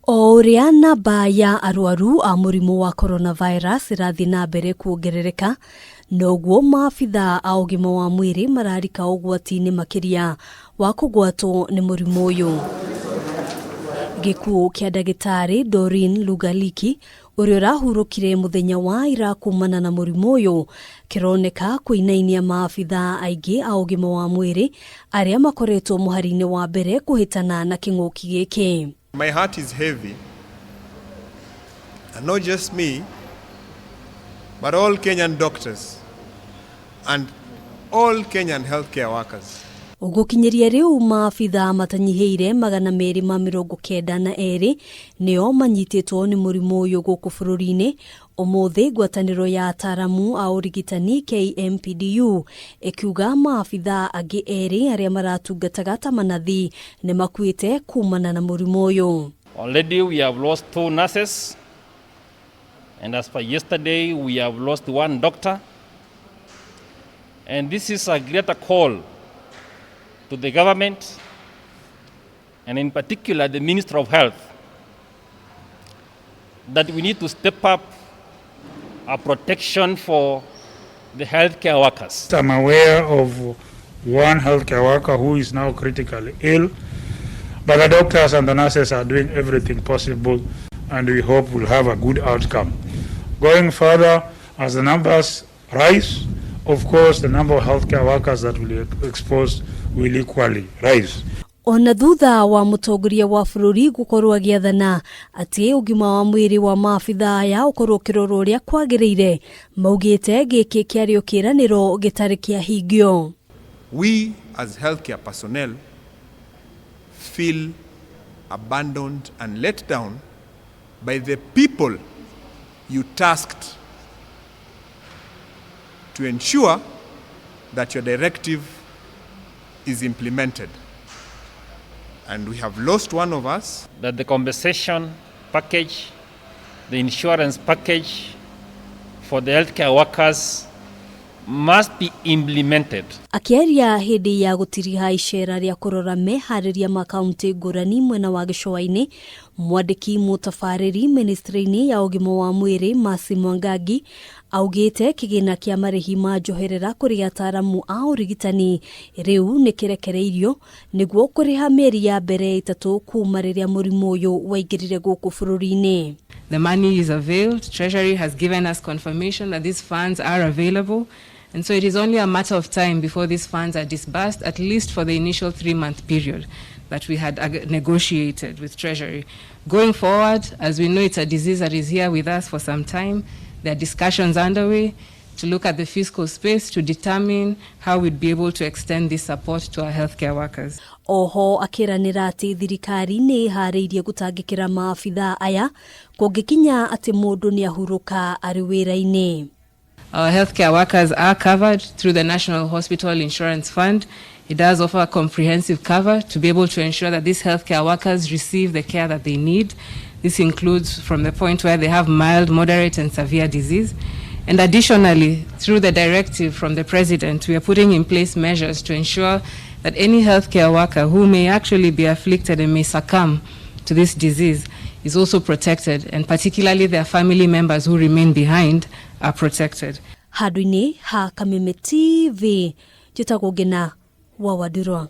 Kuuria namba ya arwaru a murimu wa coronavirus irathi na mbere kuongerereka, noguo maabitha a ugima wa mwiri mararika ugwati-ini makiria wa kugwatwo ni murimu uyu. Gikuo kia ndagitari Doreen Lugaliki uria urahurukire muthenya wa ira kumana na murimu uyu kironeka kuinainia maabitha aingi a ugima wa mwiri aria makoretwo muhari-ini wa mbere kuhitana na king'uki giki. My heart is heavy, and not just me, but all Kenyan doctors and all Kenyan healthcare workers. Ugukinyiria riu maabitha matanyiheire 292 nio manyititwo ni murimu uyu guku bururi-ini. Umuthi ngwataniro ya Ataaramu a urigitani KMPDU ikiuga maabitha angi eri aria maratungataga ta manathi ni makuite kumana na murimu uyu. Already we have lost 2 nurses, and as per yesterday we have lost 1 doctor, and this is a greater call to the government and in particular the Minister of Health that we need to step up our protection for the healthcare workers. I'm aware of one healthcare worker who is now critically ill, but the doctors and the nurses are doing everything possible, and we hope we'll have a good outcome. Going further, as the numbers rise, of course the number of healthcare workers that will be exposed will equally rise. Ona thutha wa mutongoria wa bururi gukorwo agiathana ati ugima wa mwiri wa maabitha aya ukorwo kiroro ria kwagiriire, maugite giki kiario kiraniro gitari kia hingio. We as healthcare personnel feel abandoned and let down by the people you tasked to ensure that your directive is implemented. And we have lost one of us. That the compensation package, the insurance package for the healthcare workers must be implemented. Akiaria hindi ya gutiriha icera ria kurora mehariria makaunti ngurani mwena wa gicua-ini, mwandiki mutabariri ministry-ini ya ugima wa mwiri Masi Mwangangi augite kigina kia marihi ma njoherera kuri Ataaramu a urigitani riu ni kirekereirio niguo kuriha mieri ya mbere 3 kuma riria murimu uyu waingirire guku bururi-ini. The money is availed. Treasury has given us confirmation that these funds are available, and so it is only a matter of time before these funds are disbursed, at least for the initial 3-month period that we had negotiated with Treasury. Going forward, as we know it's a disease that is here with us for some time, there are discussions underway to look at the fiscal space to determine how we'd be able to extend this support to our healthcare workers. Oho akiranira ati thirikari ni hariirie gutangikira maabitha aya kungikinya ati mundu ni ahuruka ari wira-ini. Our healthcare workers are covered through the National Hospital Insurance Fund. It does offer comprehensive cover to be able to ensure that these healthcare workers receive the care that they need. This includes from the point where they have mild, moderate, and severe disease. And additionally, through the directive from the President, we are putting in place measures to ensure that any healthcare worker who may actually be afflicted and may succumb to this disease is also protected, and particularly their family members who remain behind are protected. Hadwini ha Kameme TV, Jitagogena wa Wadirwa.